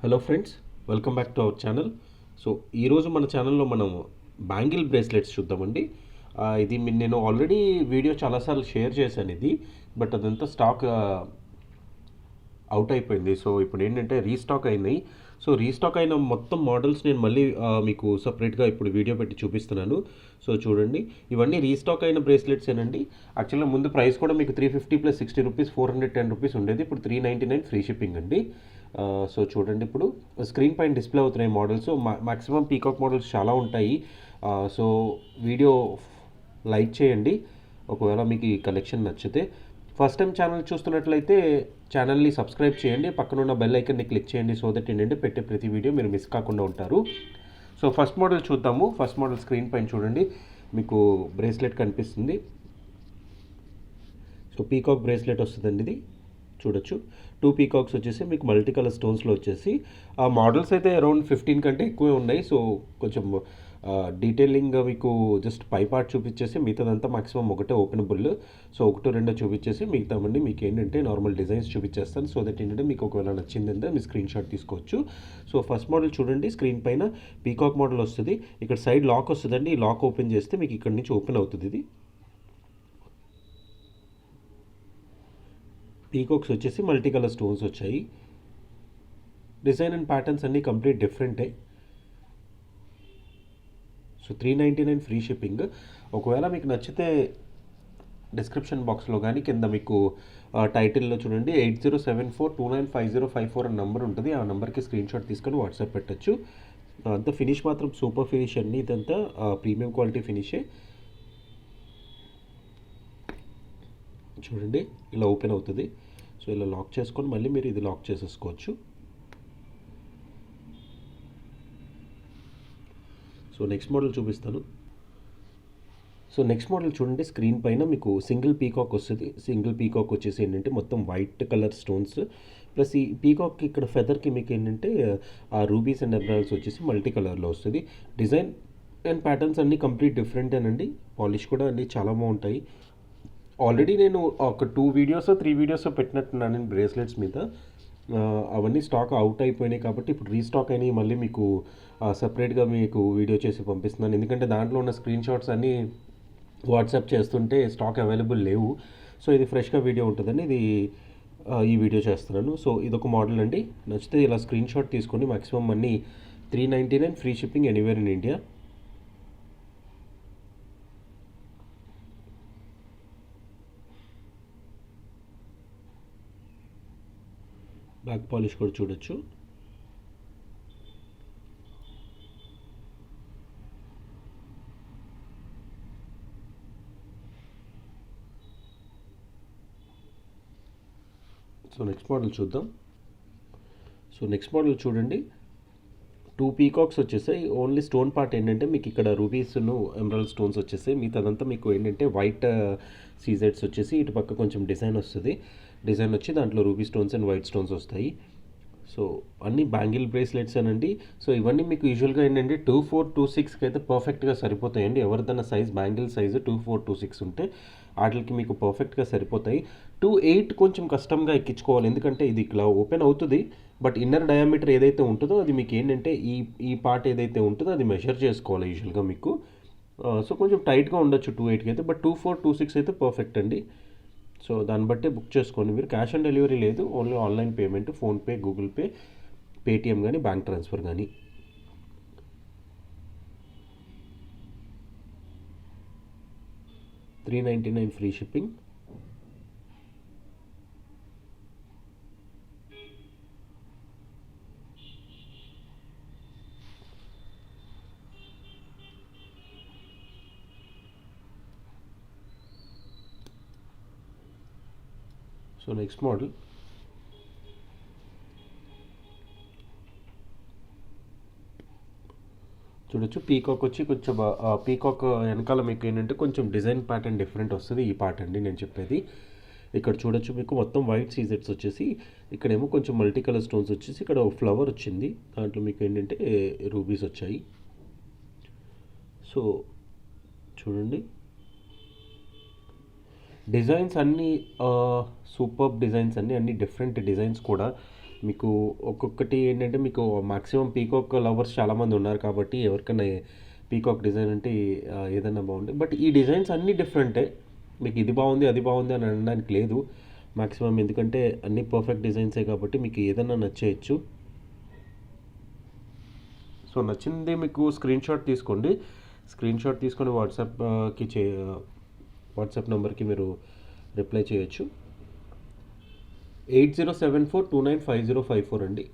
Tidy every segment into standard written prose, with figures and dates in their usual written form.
Hello friends, welcome back to our channel. So ఈరోజు మన ఛానల్లో మనం బ్యాంగిల్ బ్రేస్లెట్స్ చూద్దామండి. ఇది నేను ఆల్రెడీ వీడియో చాలాసార్లు షేర్ చేశాను ఇది. బట్ అదంతా స్టాక్ అవుట్ అయిపోయింది. సో ఇప్పుడు ఏంటంటే రీస్టాక్ అయినాయి. సో రీస్టాక్ అయిన మొత్తం మోడల్స్ నేను మళ్ళీ మీకు సపరేట్గా ఇప్పుడు వీడియో పెట్టి చూపిస్తున్నాను. సో చూడండి, ఇవన్నీ రీస్టాక్ అయిన బ్రేస్లెట్స్ ఏనండి. యాక్చువల్గా ముందు ప్రైస్ కూడా మీకు 350 ప్లస్ 60 రూపీస్, 410 రూపీస్ ఉండేది. ఇప్పుడు 399 ఫ్రీ షిప్పింగ్ అండి. సో చూడండి, ఇప్పుడు స్క్రీన్ పైన డిస్ప్లే అవుతున్నాయి మోడల్స్. మ్యాక్సిమం పీకాక్ మోడల్స్ చాలా ఉంటాయి. సో వీడియో లైక్ చేయండి ఒకవేళ మీకు ఈ కలెక్షన్ నచ్చితే. ఫస్ట్ టైం ఛానల్ చూస్తున్నట్లయితే ఛానల్ని సబ్స్క్రైబ్ చేయండి, పక్కన ఉన్న బెల్ ఐకన్ని క్లిక్ చేయండి. సో దట్ ఏంటంటే పెట్టే ప్రతి వీడియో మీరు మిస్ కాకుండా ఉంటారు. సో ఫస్ట్ మోడల్ చూద్దాము. ఫస్ట్ మోడల్ స్క్రీన్ పైన చూడండి, మీకు బ్రేస్లెట్ కనిపిస్తుంది. సో పీకాక్ బ్రేస్లెట్ వస్తుందండి ఇది. చూడొచ్చు, 2 పీకాక్స్ వచ్చేసి మీకు మల్టీ కలర్ స్టోన్స్లో వచ్చేసి ఆ మోడల్స్ అయితే అరౌండ్ 15 కంటే ఎక్కువే ఉన్నాయి. సో కొంచెం డీటెయిలింగ్గా మీకు జస్ట్ పై పార్ట్ చూపించేసి మిగతాదంతా మాక్సిమం ఒకటే ఓపెనబుల్. సో ఒకటో రెండో చూపించేసి మిగతామండి మీకు ఏంటంటే నార్మల్ డిజైన్స్ చూపించేస్తాను. సో దట్ ఏంటంటే మీకు ఒకవేళ నచ్చిందంటే మీ స్క్రీన్ షాట్ తీసుకోవచ్చు. సో ఫస్ట్ మోడల్ చూడండి, స్క్రీన్ పైన పీకాక్ మోడల్ వస్తుంది. ఇక్కడ సైడ్ లాక్ వస్తుందండి. ఈ లాక్ ఓపెన్ చేస్తే మీకు ఇక్కడ నుంచి ఓపెన్ అవుతుంది. ఇది పీకాక్స్ వచ్చేసి మల్టీ కలర్ స్టోన్స్ వచ్చాయి. డిజైన్ అండ్ ప్యాటర్న్స్ అన్నీ కంప్లీట్ డిఫరెంటే. So 399 free shipping. ఒకవేళ మీకు నచ్చితే డిస్క్రిప్షన్ బాక్స్లో కానీ కింద మీకు టైటిల్లో చూడండి 8074295054 అని నెంబర్ ఉంటుంది. ఆ నెంబర్కి స్క్రీన్ షాట్ తీసుకొని వాట్సాప్ పెట్టచ్చు. అంతా ఫినిష్ మాత్రం సూపర్ ఫినిష్ అండి. ఇదంతా ప్రీమియం క్వాలిటీ ఫినిషే. చూడండి, ఇలా ఓపెన్ అవుతుంది. సో ఇలా లాక్ చేసుకొని మళ్ళీ మీరు ఇది లాక్ చేసేసుకోవచ్చు. సో నెక్స్ట్ మోడల్ చూపిస్తాను. సో నెక్స్ట్ మోడల్ చూడండి, స్క్రీన్ పైన మీకు సింగిల్ పీకాక్ వస్తుంది. సింగిల్ పీకాక్ వచ్చేసి ఏంటంటే మొత్తం వైట్ కలర్ స్టోన్స్ ప్లస్ ఈ పీకాక్ ఇక్కడ ఫెదర్కి మీకు ఏంటంటే ఆ రూబీస్ అండ్ ఎమరాల్డ్స్ వచ్చేసి మల్టీ కలర్లో వస్తుంది. డిజైన్ అండ్ ప్యాటర్న్స్ అన్నీ కంప్లీట్ డిఫరెంటేనండి. పాలిష్ కూడా అన్నీ చాలా బాగుంటాయి. ఆల్రెడీ నేను ఒక 2 వీడియోస్ 3 వీడియోస్ పెట్టినట్టున్నాను నేను బ్రేస్లెట్స్ మీద. అవన్నీ స్టాక్ అవుట్ అయిపోయినాయి కాబట్టి ఇప్పుడు రీస్టాక్ అయినాయి. మళ్ళీ మీకు సపరేట్గా మీకు వీడియో చేసి పంపిస్తున్నాను. ఎందుకంటే దాంట్లో ఉన్న స్క్రీన్ షాట్స్ అన్నీ వాట్సాప్ చేస్తుంటే స్టాక్ అవైలబుల్ లేవు. సో ఇది ఫ్రెష్గా వీడియో ఉంటుందని ఈ వీడియో చేస్తున్నాను. సో ఇదొక మోడల్ అండి. నచ్చితే ఇలా స్క్రీన్ షాట్ తీసుకొని మ్యాక్సిమం అన్నీ 399 free shipping anywhere in India. Back polish కూడా చూడొచ్చు. సో నెక్స్ట్ మోడల్ చూద్దాం. సో నెక్స్ట్ మోడల్ చూడండి, 2 పీకాక్స్ వచ్చేసాయి. ఓన్లీ స్టోన్ పార్ట్ ఏంటంటే మీకు ఇక్కడ రూబీస్ను ఎమరాల్డ్ స్టోన్స్ వచ్చేసాయి. మిగతాదంతా మీకు ఏంటంటే వైట్ సీజెడ్స్ వచ్చేసి ఇటు పక్క కొంచెం డిజైన్ వస్తుంది. డిజైన్ వచ్చి దాంట్లో ruby stones and white stones వస్తాయి. సో అన్నీ బ్యాంగిల్ బ్రేస్లెట్స్ అనండి. సో ఇవన్నీ మీకు యూజువల్గా ఏంటంటే 2426కి అయితే పర్ఫెక్ట్గా సరిపోతాయండి. ఎవరిదన్నా సైజ్ బ్యాంగిల్ సైజు 2426 ఉంటే వాటికి మీకు పర్ఫెక్ట్గా సరిపోతాయి. 28 కొంచెం కష్టంగా ఎక్కించుకోవాలి, ఎందుకంటే ఇది ఇట్లా ఓపెన్ అవుతుంది. బట్ ఇన్నర్ డయామీటర్ ఏదైతే ఉంటుందో అది మీకు ఏంటంటే ఈ పార్ట్ ఏదైతే ఉంటుందో అది మెజర్ చేసుకోవాలి యూజువల్గా మీకు. సో కొంచెం టైట్గా ఉండొచ్చు 28కి అయితే. బట్ 2426 అయితే పర్ఫెక్ట్ అండి. సో దాన్ని బట్టే బుక్ చేసుకోండి మీరు. క్యాష్ ఆన్ డెలివరీ లేదు, only online payment, PhonePe, Google pay, Paytm కానీ బ్యాంక్ ట్రాన్స్ఫర్ కానీ. $399 free shipping. So next model చూడొచ్చు, పీకాక్ వచ్చి కొంచెం పీకాక్ వెనకాల మీకు ఏంటంటే కొంచెం డిజైన్ ప్యాటర్న్ డిఫరెంట్ వస్తుంది. ఈ పార్ట్ అండి నేను చెప్పేది. ఇక్కడ చూడొచ్చు, మీకు మొత్తం వైట్ సీజెట్స్ వచ్చేసి ఇక్కడేమో కొంచెం మల్టీ కలర్ స్టోన్స్ వచ్చేసి ఇక్కడ ఫ్లవర్ వచ్చింది. దాంట్లో మీకు ఏంటంటే రూబీస్ వచ్చాయి. సో చూడండి, డిజైన్స్ అన్నీ సూపర్బ్ డిజైన్స్ అన్నీ డిఫరెంట్ డిజైన్స్ కూడా. మీకు ఒక్కొక్కటి ఏంటంటే మీకు మాక్సిమం పీకాక్ లవర్స్ చాలామంది ఉన్నారు కాబట్టి ఎవరికైనా పీకాక్ డిజైన్ అంటే ఏదైనా బాగుంది. బట్ ఈ డిజైన్స్ అన్నీ డిఫరెంటే. మీకు ఇది బాగుంది అది బాగుంది అని అనడానికి లేదు మాక్సిమం, ఎందుకంటే అన్నీ పర్ఫెక్ట్ డిజైన్సే కాబట్టి మీకు ఏదైనా నచ్చేయచ్చు. సో నచ్చింది మీకు స్క్రీన్ షాట్ తీసుకోండి. స్క్రీన్ షాట్ తీసుకొని వాట్సాప్ నెంబర్కి మీరు రిప్లై చేయొచ్చు. 8074295054 అండి.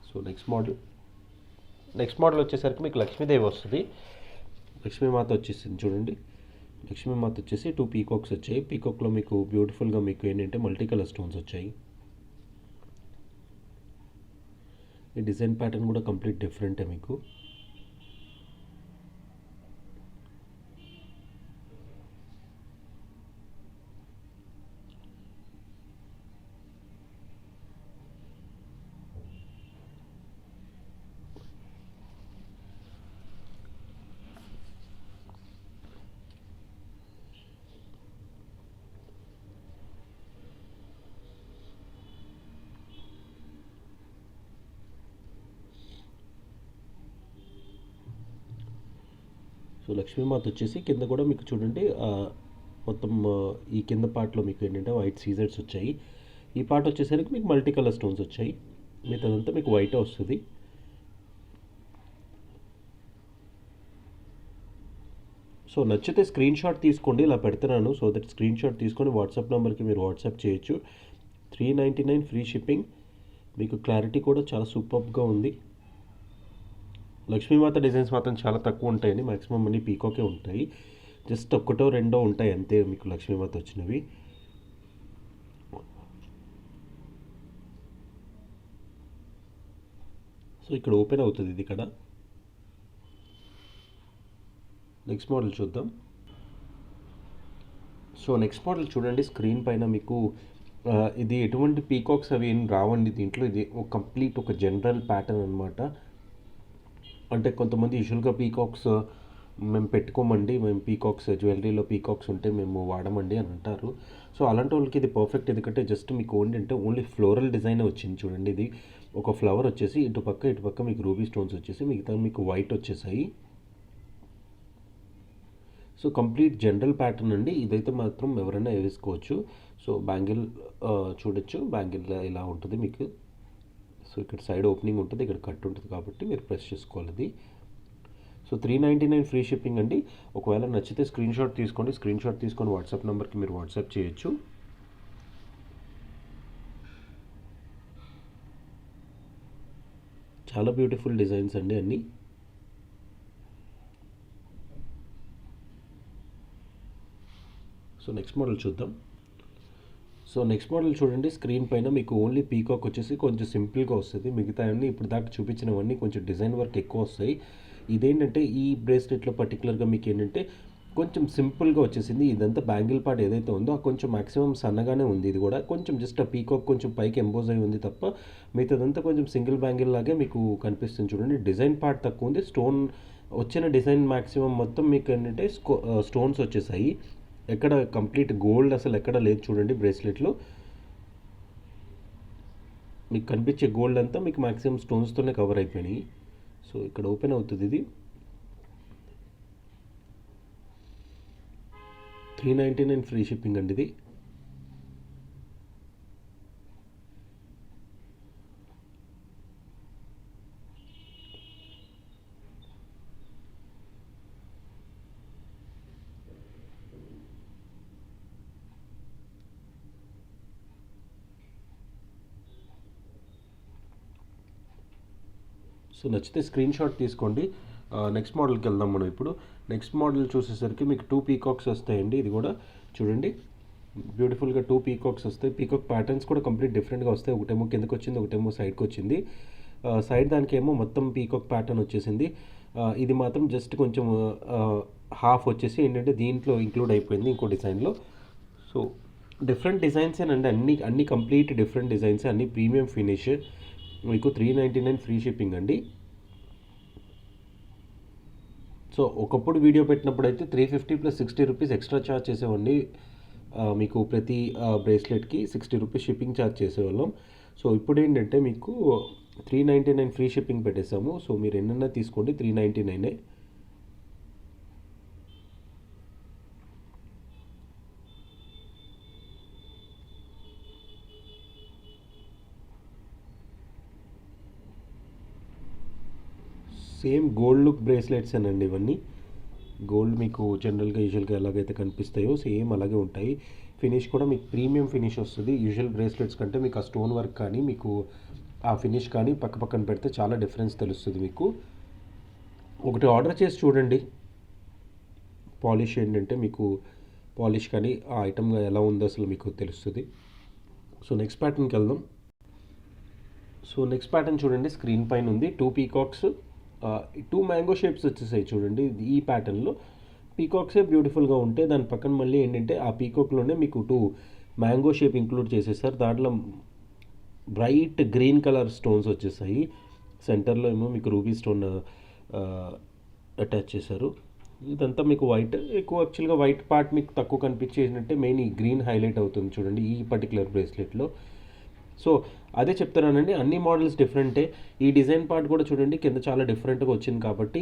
సో నెక్స్ట్ మోడల్ వచ్చేసరికి మీకు లక్ష్మీదేవి వస్తుంది. లక్ష్మీమాత వచ్చేసింది చూడండి. లక్ష్మీమాత వచ్చేసి 2 పీకాక్స్ వచ్చాయి. పీకాక్లో మీకు బ్యూటిఫుల్గా మీకు ఏంటంటే మల్టీ కలర్ స్టోన్స్ వచ్చాయి. ఈ డిజైన్ ప్యాటర్న్ కూడా కంప్లీట్ డిఫరెంటే మీకు. సో లక్ష్మీమాత వచ్చేసి కింద కూడా మీకు చూడండి మొత్తం ఈ కింద పార్ట్లో మీకు ఏంటంటే వైట్ సీజర్స్ వచ్చాయి. ఈ పార్ట్ వచ్చేసరికి మీకు మల్టీ కలర్ స్టోన్స్ వచ్చాయి. మిగతాదంతా మీకు వైటే వస్తుంది. సో నచ్చితే స్క్రీన్ షాట్ తీసుకోండి, ఇలా పెడుతున్నాను. సో దట్ స్క్రీన్ షాట్ తీసుకొని వాట్సాప్ నెంబర్కి మీరు వాట్సాప్ చేయొచ్చు. 399 ఫ్రీ షిప్పింగ్. మీకు క్లారిటీ కూడా చాలా సూపర్గా ఉంది. లక్ష్మీమాత డిజైన్స్ మాత్రం చాలా తక్కువ ఉంటాయండి. మ్యాక్సిమం అన్ని పీకాకే ఉంటాయి. జస్ట్ ఒక్కటో రెండో ఉంటాయి అంతే మీకు లక్ష్మీమాత వచ్చినవి. సో ఇక్కడ ఓపెన్ అవుతుంది ఇది ఇక్కడ. నెక్స్ట్ మోడల్ చూద్దాం. సో నెక్స్ట్ మోడల్ చూడండి. స్క్రీన్ పైన మీకు ఇది ఎటువంటి పీకాక్స్ అవి ఏం రావండి దీంట్లో. ఇది కంప్లీట్ ఒక జనరల్ ప్యాటర్న్ అనమాట. అంటే కొంతమంది యూజువల్గా పీకాక్స్ మేము పెట్టుకోమండి, మేము పీకాక్స్ జ్యువెలరీలో పీకాక్స్ ఉంటే మేము వాడమండి అని అంటారు. సో అలాంటి వాళ్ళకి ఇది పర్ఫెక్ట్. ఎందుకంటే జస్ట్ మీకు ఏంటంటే ఓన్లీ ఫ్లోరల్ డిజైనే వచ్చింది చూడండి. ఇది ఒక ఫ్లవర్ వచ్చేసి ఇటుపక్క మీకు రూబీ స్టోన్స్ వచ్చేసి మిగతా మీకు వైట్ వచ్చేసాయి. సో కంప్లీట్ జనరల్ ప్యాటర్న్ అండి. ఇదైతే మాత్రం ఎవరైనా వేసుకోవచ్చు. సో బ్యాంగిల్ చూడొచ్చు. బ్యాంగిల్ ఇలా ఉంటుంది మీకు. సో ఇక్కడ సైడ్ ఓపెనింగ్ ఉంటుంది, ఇక్కడ కట్ ఉంటుంది కాబట్టి మీరు ప్రెస్ చేసుకోవాలి ఇది. సో 399 ఫ్రీ షిప్పింగ్ అండి. ఒకవేళ నచ్చితే స్క్రీన్ షాట్ తీసుకోండి. స్క్రీన్ షాట్ తీసుకొని వాట్సాప్ నెంబర్కి మీరు వాట్సాప్ చేయొచ్చు. చాలా బ్యూటిఫుల్ డిజైన్స్ అండి అన్నీ. సో నెక్స్ట్ మోడల్ చూద్దాం. సో నెక్స్ట్ మోడల్ చూడండి. స్క్రీన్ పైన మీకు ఓన్లీ పీకాక్ వచ్చేసి కొంచెం సింపుల్గా వస్తుంది. మిగతా అన్నీ ఇప్పుడు దాకా చూపించినవన్నీ కొంచెం డిజైన్ వర్క్ ఎక్కువ వస్తాయి. ఇదేంటంటే ఈ బ్రేస్లెట్లో పర్టికులర్గా మీకు ఏంటంటే కొంచెం సింపుల్గా వచ్చేసింది. ఇదంతా బ్యాంగిల్ పార్ట్ ఏదైతే ఉందో కొంచెం మ్యాక్సిమం సన్నగానే ఉంది. ఇది కూడా కొంచెం జస్ట్ ఆ పీకాక్ కొంచెం పైకి ఎంపోజ్ అయి ఉంది తప్ప మిగతాదంతా కొంచెం సింగిల్ బ్యాంగిల్ లాగే మీకు కనిపిస్తుంది చూడండి. డిజైన్ పార్ట్ తక్కువ ఉంది. స్టోన్ వచ్చిన డిజైన్ మ్యాక్సిమం మొత్తం మీకు ఏంటంటే స్టోన్స్ వచ్చేసాయి. ఎక్కడ కంప్లీట్ గోల్డ్ అసలు ఎక్కడ లేదు చూడండి. బ్రేస్లెట్లో మీకు కనిపించే గోల్డ్ అంతా మీకు మ్యాక్సిమం స్టోన్స్తోనే కవర్ అయిపోయినాయి. సో ఇక్కడ ఓపెన్ అవుతుంది ఇది. 399 ఫ్రీ షిప్పింగ్ అండి ఇది. సో నచ్చితే స్క్రీన్ షాట్ తీసుకోండి. నెక్స్ట్ మోడల్కి వెళ్దాం మనం ఇప్పుడు. నెక్స్ట్ మోడల్ చూసేసరికి మీకు 2 పీకాక్స్ వస్తాయండి. ఇది కూడా చూడండి బ్యూటిఫుల్గా 2 పీకాక్స్ వస్తాయి. పీకాక్ ప్యాటర్న్స్ కూడా కంప్లీట్ డిఫరెంట్గా వస్తాయి. ఒకటేమో కిందకి వచ్చింది, ఒకటేమో సైడ్కి వచ్చింది. సైడ్ దానికేమో మొత్తం పీకాక్ ప్యాటర్న్ వచ్చేసింది. ఇది మాత్రం జస్ట్ కొంచెం హాఫ్ వచ్చేసి ఏంటంటే దీంట్లో ఇంక్లూడ్ అయిపోయింది ఇంకో డిజైన్లో. సో డిఫరెంట్ డిజైన్సేనండి అన్ని కంప్లీట్ డిఫరెంట్ డిజైన్స్, అన్ని ప్రీమియం ఫినిష్. మీకు 399 ఫ్రీ షిప్పింగ్ అండి. సో ఒకప్పుడు వీడియో పెట్టినప్పుడు అయితే 350 + 60 రూపీస్ ఎక్స్ట్రా ఛార్జ్ చేసేవాడిని. మీకు ప్రతి బ్రేస్లెట్కి 60 రూపీస్ షిప్పింగ్ ఛార్జ్ చేసేవాళ్ళం. సో ఇప్పుడేంటంటే మీకు 399 ఫ్రీ షిప్పింగ్ పెట్టేసాము. సో మీరు ఎన్నైనా తీసుకోండి, 399. సేమ్ గోల్డ్ లుక్ బ్రేస్లెట్స్ అండి ఇవన్నీ. గోల్డ్ మీకు జనరల్గా యూజువల్గా ఎలాగైతే కనిపిస్తాయో సేమ్ అలాగే ఉంటాయి. ఫినిష్ కూడా మీకు ప్రీమియం ఫినిష్ వస్తుంది. యూజువల్ బ్రేస్లెట్స్ కంటే మీకు ఆ స్టోన్ వర్క్ కానీ మీకు ఆ ఫినిష్ కానీ పక్క పక్కన పెడితే చాలా డిఫరెన్స్ తెలుస్తుంది మీకు. ఒకటి ఆర్డర్ చేసి చూడండి. పాలిష్ ఏంటంటే మీకు పాలిష్ కానీ ఆ ఐటమ్ ఎలా ఉందో అసలు మీకు తెలుస్తుంది. సో నెక్స్ట్ ప్యాటర్న్కి వెళ్దాం. సో నెక్స్ట్ ప్యాటర్న్ చూడండి, స్క్రీన్ పైన ఉంది. 2 పీకాక్స్, 2 మ్యాంగో షేప్స్ వచ్చేసాయి చూడండి. ఈ ప్యాటర్న్లో పీకాక్సే బ్యూటిఫుల్గా ఉంటే దాని పక్కన మళ్ళీ ఏంటంటే ఆ పీకాక్లోనే మీకు 2 మ్యాంగో షేప్ ఇంక్లూడ్ చేసేసారు. దాంట్లో బ్రైట్ గ్రీన్ కలర్ స్టోన్స్ వచ్చేసాయి. సెంటర్లో ఏమో మీకు రూబీ స్టోన్ అటాచ్ చేశారు. ఇదంతా మీకు వైట్ ఎక్కువ. యాక్చువల్గా వైట్ పార్ట్ మీకు తక్కువ కనిపించేసినట్టే మెయిన్ ఈ గ్రీన్ హైలైట్ అవుతుంది చూడండి ఈ పర్టికులర్ బ్రేస్లెట్లో. సో అదే చెప్తున్నానండి, అన్ని మోడల్స్ డిఫరెంటే. ఈ డిజైన్ పార్ట్ కూడా చూడండి కింద చాలా డిఫరెంట్గా వచ్చింది కాబట్టి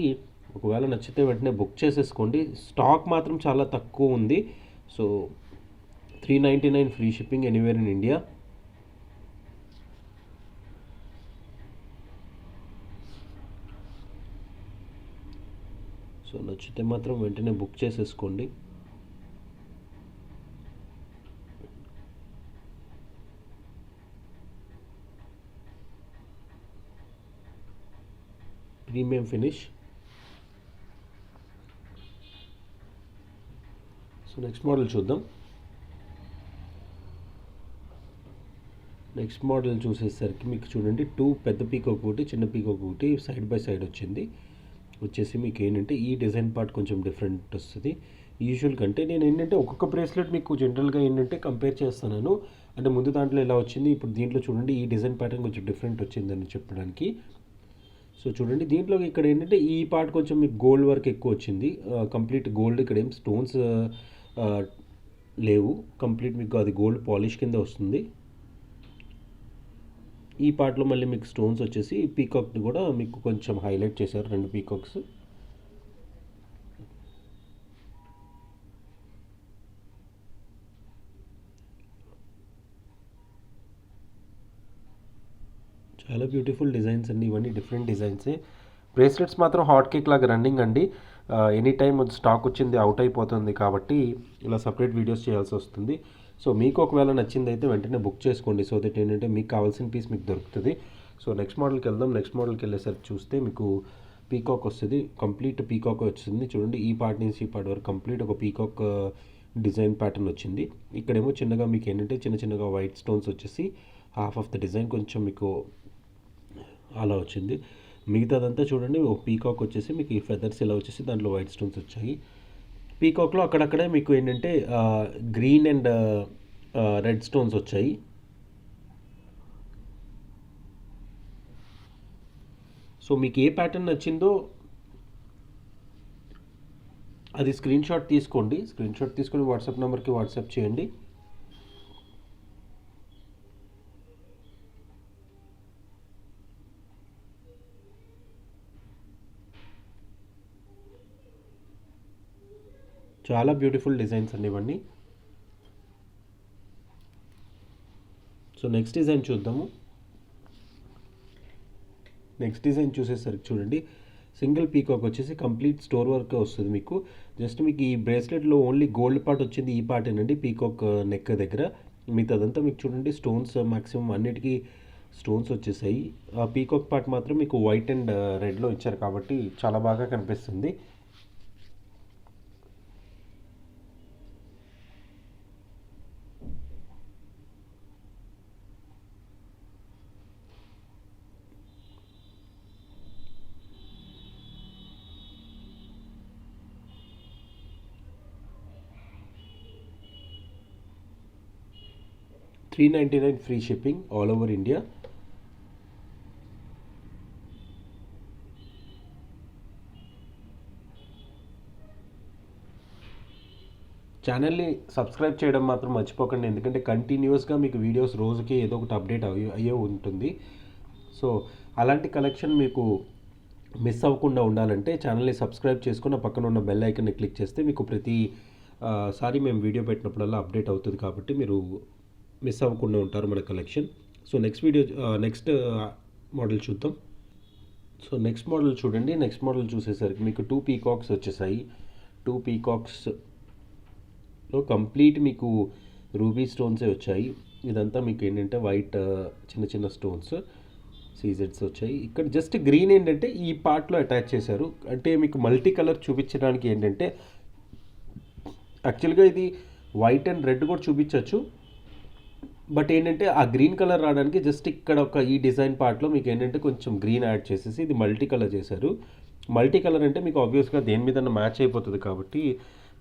ఒకవేళ నచ్చితే వెంటనే బుక్ చేసేసుకోండి. స్టాక్ మాత్రం చాలా తక్కువ ఉంది. So 399 free shipping anywhere in India. So నచ్చితే మాత్రం వెంటనే బుక్ చేసేసుకోండి. Premium finish. So next model చూద్దాం. నెక్స్ట్ మోడల్ చూసేసరికి మీకు చూడండి 2 పెద్ద పీకాక్ ఒకటి, చిన్న పీకాక్ ఒకటి సైడ్ బై సైడ్ వచ్చేసి మీకు ఏంటంటే ఈ డిజైన్ పార్ట్ కొంచెం డిఫరెంట్ వస్తుంది యూజువల్ కంటే. నేను ఏంటంటే ఒక్కొక్క బ్రేస్లెట్ మీకు జనరల్గా ఏంటంటే కంపేర్ చేస్తున్నాను. అంటే ముందు దాంట్లో ఎలా వచ్చింది, ఇప్పుడు దీంట్లో చూడండి ఈ డిజైన్ ప్యాటర్న్ కొంచెం డిఫరెంట్ వచ్చిందని చెప్పడానికి. సో చూడండి దీంట్లో ఇక్కడ ఏంటంటే ఈ పార్ట్ కొంచెం మీకు గోల్డ్ వర్క్ ఎక్కువ వచ్చింది. కంప్లీట్ గోల్డ్, ఇక్కడ ఏం స్టోన్స్ లేవు. కంప్లీట్ మీకు అది గోల్డ్ పాలిష్ కింద వస్తుంది. ఈ పార్ట్లో మళ్ళీ మీకు స్టోన్స్ వచ్చేసి పీకాక్ని కూడా మీకు కొంచెం హైలైట్ చేశారు, 2 పీకాక్స్. చాలా బ్యూటిఫుల్ డిజైన్స్ అండి ఇవన్నీ, డిఫరెంట్ డిజైన్సే. బ్రేస్లెట్స్ మాత్రం హాట్ కేక్ లాగా రన్నింగ్ అండి. ఎనీ టైం స్టాక్ వచ్చింది అవుట్ అయిపోతుంది కాబట్టి ఇలా సపరేట్ వీడియోస్ చేయాల్సి వస్తుంది. సో మీకు ఒకవేళ నచ్చింది అయితే వెంటనే బుక్ చేసుకోండి. సో దట్ ఏంటంటే మీకు కావాల్సిన పీస్ మీకు దొరుకుతుంది. సో నెక్స్ట్ మోడల్కి వెళ్దాం. నెక్స్ట్ మోడల్కి వెళ్ళేసరికి చూస్తే మీకు పీకాక్ వస్తుంది, కంప్లీట్ పీకాక్ వచ్చింది చూడండి. ఈ పార్ట్ నుంచి ఈ పార్ట్ వరకు కంప్లీట్ ఒక పీకాక్ డిజైన్ ప్యాటర్న్ వచ్చింది. ఇక్కడేమో చిన్నగా మీకు ఏంటంటే చిన్నగా వైట్ స్టోన్స్ వచ్చేసి హాఫ్ ఆఫ్ ద డిజైన్ కొంచెం మీకు అలా వచ్చింది. మిగతాదంతా చూడండి ఒక పీకాక్ వచ్చేసి మీకు ఈ ఫెదర్స్ ఇలా వచ్చేసి దాంట్లో వైట్ స్టోన్స్ వచ్చాయి. పీకాక్లో అక్కడక్కడే మీకు ఏంటంటే గ్రీన్ అండ్ రెడ్ స్టోన్స్ వచ్చాయి. సో మీకు ఏ ప్యాటర్న్ నచ్చిందో అది స్క్రీన్ షాట్ తీసుకొని వాట్సాప్ నెంబర్కి వాట్సాప్ చేయండి. చాలా బ్యూటిఫుల్ డిజైన్స్ అండి ఇవన్నీ. సో నెక్స్ట్ డిజైన్ చూద్దాము. నెక్స్ట్ డిజైన్ చూసేసరికి చూడండి సింగిల్ పీకాక్ వచ్చేసి కంప్లీట్ స్టోర్ వర్క్ వస్తుంది మీకు. జస్ట్ మీకు ఈ బ్రేస్లెట్లో ఓన్లీ గోల్డ్ పార్ట్ వచ్చింది ఈ పార్ట్ ఏనండి పీకాక్ నెక్ దగ్గర. మిగతాదంతా మీకు చూడండి స్టోన్స్ మ్యాక్సిమం అన్నిటికీ స్టోన్స్ వచ్చేసాయి. ఆ పీకాక్ పార్ట్ మాత్రం మీకు వైట్ అండ్ రెడ్లో ఇచ్చారు కాబట్టి చాలా బాగా కనిపిస్తుంది. $399 free shipping all over India. ఛానల్ని సబ్స్క్రైబ్ చేయడం మాత్రం మర్చిపోకండి, ఎందుకంటే కంటిన్యూస్గా మీకు వీడియోస్ రోజుకి ఏదో ఒకటి అప్డేట్ అయ్యే ఉంటుంది. సో అలాంటి కలెక్షన్ మీకు మిస్ అవ్వకుండా ఉండాలంటే ఛానల్ని సబ్స్క్రైబ్ చేసుకుని ఆ పక్కన ఉన్న బెల్ ఐకన్ని క్లిక్ చేస్తే మీకు ప్రతి సారి మేము వీడియో పెట్టినప్పుడల్లా అప్డేట్ అవుతుంది, కాబట్టి మీరు మిస్ అవ్వకుండా ఉంటారు మన కలెక్షన్. సో నెక్స్ట్ మోడల్ చూద్దాం. సో నెక్స్ట్ మోడల్ చూడండి. నెక్స్ట్ మోడల్ చూసేసరికి మీకు 2 పీకాక్స్ వచ్చేసాయి. 2 పీకాక్స్లో కంప్లీట్ మీకు రూబీ స్టోన్సే వచ్చాయి. ఇదంతా మీకు ఏంటంటే వైట్ చిన్న చిన్న స్టోన్స్ సీజెడ్స్ వచ్చాయి. ఇక్కడ జస్ట్ గ్రీన్ ఏంటంటే ఈ పార్ట్లో అటాచ్ చేశారు. అంటే మీకు మల్టీ కలర్ చూపించడానికి ఏంటంటే యాక్చువల్గా ఇది వైట్ అండ్ రెడ్ కూడా చూపించవచ్చు, బట్ ఏంటంటే ఆ గ్రీన్ కలర్ రావడానికి జస్ట్ ఇక్కడ ఒక ఈ డిజైన్ పార్ట్లో మీకు ఏంటంటే కొంచెం గ్రీన్ యాడ్ చేసేసి ఇది మల్టీ కలర్ చేశారు. మల్టీ కలర్ అంటే మీకు ఆబ్వియస్గా దేని మీద మ్యాచ్ అయిపోతుంది, కాబట్టి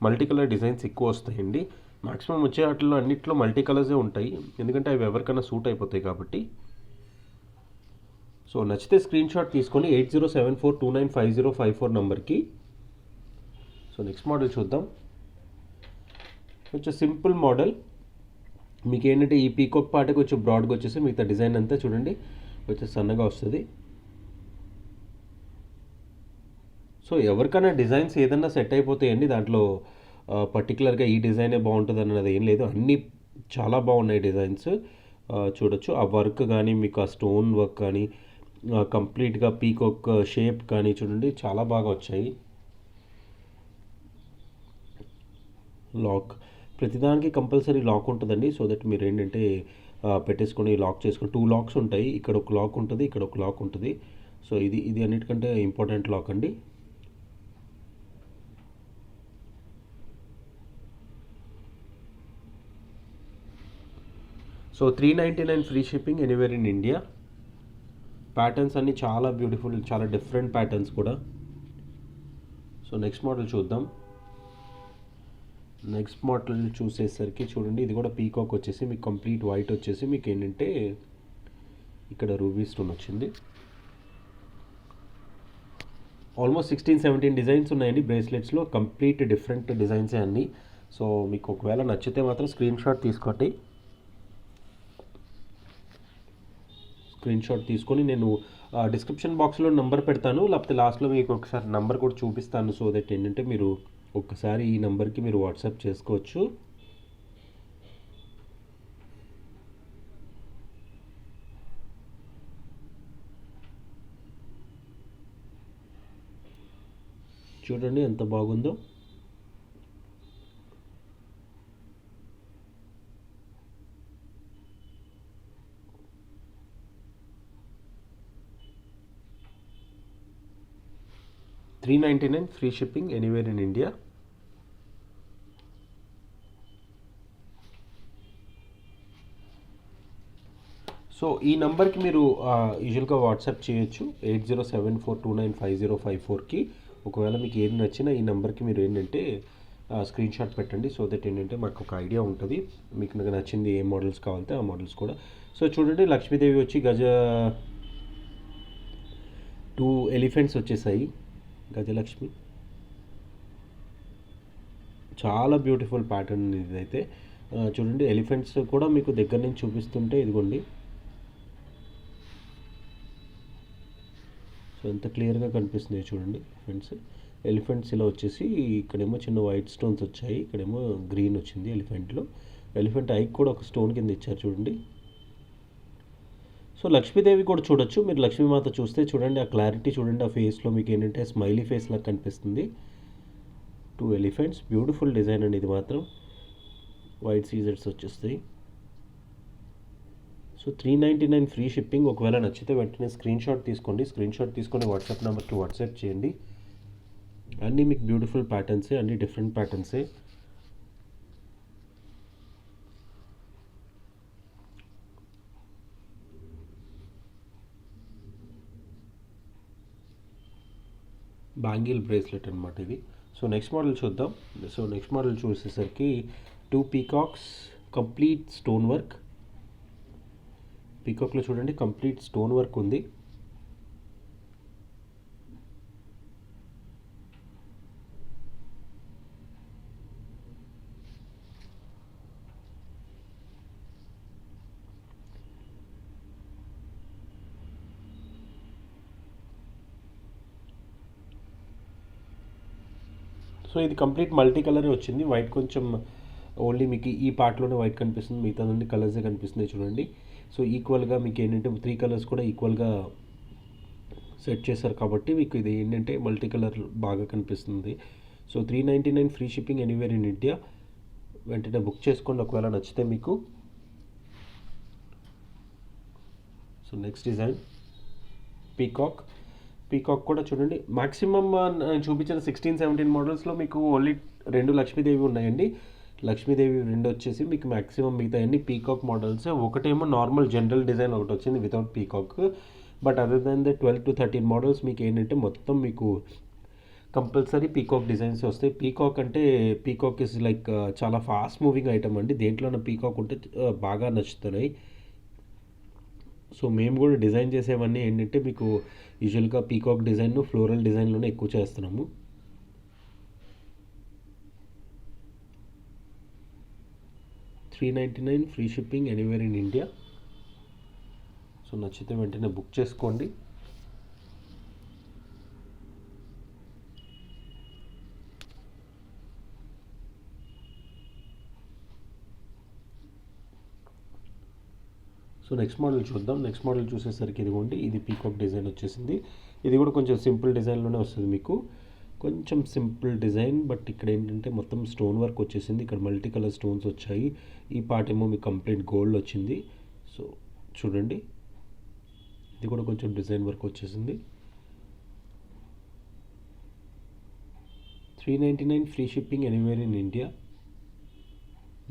మల్టీ కలర్ డిజైన్స్ ఎక్కువ వస్తాయండి. మాక్సిమం వచ్చే వాటిల్లో అన్నిట్లో మల్టీ కలర్సే ఉంటాయి, ఎందుకంటే అవి ఎవరికైనా సూట్ అయిపోతాయి కాబట్టి. సో నచ్చితే స్క్రీన్ షాట్ తీసుకొని 8074295054 నెంబర్కి. సో నెక్స్ట్ మోడల్ చూద్దాం. కొంచెం సింపుల్ మోడల్. మీకు ఏంటంటే ఈ పీకాక్ పార్ట్ కొంచెం బ్రాడ్గా వచ్చేసి మిగతా డిజైన్ అంతా చూడండి కొంచెం సన్నగా వస్తుంది. సో ఎవరికైనా డిజైన్స్ ఏదన్నా సెట్ అయిపోతాయండి, దాంట్లో పర్టికులర్గా ఈ డిజైనే బాగుంటుంది అన్నది ఏం లేదు, అన్నీ చాలా బాగున్నాయి డిజైన్స్. చూడొచ్చు ఆ వర్క్ కానీ మీకు ఆ స్టోన్ వర్క్ కానీ కంప్లీట్గా పీకాక్ షేప్ కానీ చూడండి చాలా బాగా వచ్చాయి. లాక్ ప్రతిదానికి కంపల్సరీ లాక్ ఉంటుందండి, సో దట్ మీరు ఏంటంటే పెట్టేసుకొని లాక్ చేసుకొని 2 లాక్స్ ఉంటాయి. ఇక్కడ ఒక లాక్ ఉంటుంది, ఇక్కడ ఒక లాక్ ఉంటుంది. సో ఇది అన్నిటికంటే ఇంపార్టెంట్ లాక్ అండి. So 399 free shipping anywhere in India. Patterns అన్నీ చాలా బ్యూటిఫుల్, చాలా డిఫరెంట్ ప్యాటర్న్స్ కూడా. సో నెక్స్ట్ మోడల్ చూద్దాం. నెక్స్ట్ మోడల్ చూసేసరికి చూడండి, ఇది కూడా పీకాక్ వచ్చేసి మీకు కంప్లీట్ వైట్ వచ్చేసి మీకు ఏంటంటే ఇక్కడ రూబీ స్టోన్ వచ్చింది. ఆల్మోస్ట్ 16-17 డిజైన్స్ ఉన్నాయండి బ్రేస్లెట్స్లో, కంప్లీట్ డిఫరెంట్ డిజైన్సే అన్నీ. సో మీకు ఒకవేళ నచ్చితే మాత్రం స్క్రీన్ షాట్ తీసుకోండి. స్క్రీన్ షాట్ తీసుకొని నేను డిస్క్రిప్షన్ బాక్స్లో నెంబర్ పెడతాను, లేకపోతే లాస్ట్లో మీకు ఒకసారి నెంబర్ కూడా చూపిస్తాను. సో దట్ ఏంటంటే మీరు ఒక్కసారి ఈ నెంబర్కి మీరు వాట్సాప్ చేసుకోవచ్చు. చూడండి ఎంత బాగుందో. $399 free shipping anywhere in India. So ఈ నెంబర్కి మీరు యూజువల్గా వాట్సాప్ చేయొచ్చు 8074295054కి. ఒకవేళ మీకు ఏది నచ్చినా ఈ నెంబర్కి మీరు ఏంటంటే స్క్రీన్ షాట్ పెట్టండి, సో దట్ ఏంటంటే మాకు ఒక ఐడియా ఉంటుంది మీకు నచ్చింది ఏ మోడల్స్ కావాలంటే ఆ మోడల్స్ కూడా. సో చూడండి లక్ష్మీదేవి వచ్చి 2 ఎలిఫెంట్స్ వచ్చేసాయి. గజలక్ష్మి చాలా బ్యూటిఫుల్ ప్యాటర్న్ ఇదైతే. చూడండి ఎలిఫెంట్స్ కూడా మీకు దగ్గర నుంచి చూపిస్తుంటే ఇదిగోండి, సో ఎంత క్లియర్గా కనిపిస్తుంది చూడండి. ఎలిఫెంట్స్ ఇలా వచ్చేసి ఇక్కడేమో చిన్న వైట్ స్టోన్స్ వచ్చాయి, ఇక్కడేమో గ్రీన్ వచ్చింది ఎలిఫెంట్లో. ఎలిఫెంట్ ఐకి కూడా ఒక స్టోన్ కింద ఇచ్చారు చూడండి. సో లక్ష్మీదేవి కూడా చూడొచ్చు మీరు. లక్ష్మీమాత చూస్తే చూడండి ఆ క్లారిటీ చూడండి, ఆ ఫేస్లో మీకు ఏంటంటే స్మైలీ ఫేస్ లాగా కనిపిస్తుంది. 2 ఎలిఫెంట్స్, బ్యూటిఫుల్ డిజైన్ అండి ఇది మాత్రం. వైట్ సీజర్స్ వచ్చేస్తాయి. So 399 free shipping. ఒకవేళ నచ్చితే వెంటనే స్క్రీన్ షాట్ తీసుకోండి. స్క్రీన్ షాట్ తీసుకొని వాట్సాప్ నెంబర్కి వాట్సాప్ చేయండి. అన్నీ మీకు బ్యూటిఫుల్ ప్యాటర్న్సే, అన్నీ డిఫరెంట్ ప్యాటర్న్సే. బ్యాంగిల్ బ్రేస్లెట్ అనమాట ఇది. సో నెక్స్ట్ మోడల్ చూద్దాం. సో నెక్స్ట్ మోడల్ చూసేసరికి 2 పీకాక్స్ కంప్లీట్ స్టోన్ వర్క్. పీకాక్లో చూడండి కంప్లీట్ స్టోన్ వర్క్ ఉంది. సో ఇది కంప్లీట్ మల్టీ కలరే వచ్చింది. వైట్ కొంచెం ఓన్లీ మీకు ఈ పార్ట్లోనే వైట్ కనిపిస్తుంది, మిగతాదన్నీ కలర్సే కనిపిస్తున్నాయి చూడండి. సో ఈక్వల్గా మీకు ఏంటంటే 3 కలర్స్ కూడా ఈక్వల్గా సెట్ చేశారు కాబట్టి మీకు ఇది ఏంటంటే మల్టీ కలర్ బాగా కనిపిస్తుంది. So 399 free shipping anywhere in India. వెంటనే బుక్ చేసుకోండి ఒకవేళ నచ్చితే మీకు. సో నెక్స్ట్ డిజైన్ పీకాక్ కూడా చూడండి. మ్యాక్సిమమ్ చూపించిన 16-17 మోడల్స్లో మీకు ఓన్లీ 2 లక్ష్మీదేవి ఉన్నాయండి. లక్ష్మీదేవి 2 వచ్చేసి మీకు మ్యాక్సిమం మిగతా అన్ని పీకాక్ మోడల్స్. ఒకటేమో నార్మల్ జనరల్ డిజైన్ ఒకటి వచ్చింది without peacock. But other than the 12-13 models మీకు ఏంటంటే మొత్తం మీకు కంపల్సరీ పీకాక్ డిజైన్స్ వస్తాయి. పీకాక్ ఇస్ లైక్ చాలా ఫాస్ట్ మూవింగ్ ఐటమ్ అండి. దేంట్లోనే పీకాక్ ఉంటే బాగా నచ్చుతున్నాయి. సో మేము కూడా డిజైన్ చేసేవన్నీ ఏంటంటే మీకు యూజువల్గా పీకాక్ డిజైన్ ఫ్లోరల్ డిజైన్లోనే ఎక్కువ చేస్తున్నాము. $399 free shipping anywhere in India. So నచ్చితే వెంటనే బుక్ చేసుకోండి. సో నెక్స్ట్ మోడల్ చూద్దాం. నెక్స్ట్ మోడల్ చూసేసరికి ఇదిగోండి, ఇది పీకాక్ డిజైన్ వచ్చేసింది. ఇది కూడా కొంచెం సింపుల్ డిజైన్లోనే వస్తుంది మీకు. కొంచెం సింపుల్ డిజైన్, బట్ ఇక్కడ ఏంటంటే మొత్తం స్టోన్ వర్క్ వచ్చేసింది. ఇక్కడ మల్టీ కలర్ స్టోన్స్ వచ్చాయి. ఈ పార్ట్ ఏమో మీకు కంప్లీట్ గోల్డ్ వచ్చింది. సో చూడండి, ఇది కూడా కొంచెం డిజైన్ వర్క్ వచ్చేసింది. 399 free shipping anywhere in India.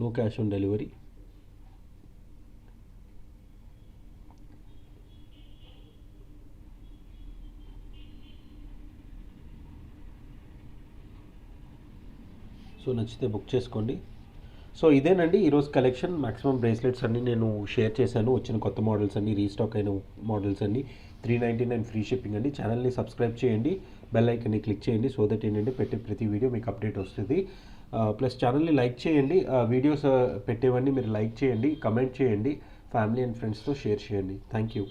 No cash on delivery. So నచ్చితే బుక్ చేసుకోండి. సో ఇదేనండి ఈరోజు కలెక్షన్. మ్యాక్సిమం బ్రేస్లెట్స్ అన్నీ నేను షేర్ చేశాను. వచ్చిన కొత్త మోడల్స్ అన్నీ, రీస్టాక్ అయిన మోడల్స్ అన్నీ. 399 ఫ్రీ షిప్పింగ్ అండి. ఛానల్ని సబ్స్క్రైబ్ చేయండి, బెల్ ఐకన్ని క్లిక్ చేయండి. సో దట్ ఏంటంటే పెట్టే ప్రతి వీడియో మీకు అప్డేట్ వస్తుంది. ప్లస్ ఛానల్ని లైక్ చేయండి. వీడియోస్ పెట్టేవన్నీ మీరు లైక్ చేయండి, కమెంట్ చేయండి, ఫ్యామిలీ అండ్ ఫ్రెండ్స్తో షేర్ చేయండి. Thank you.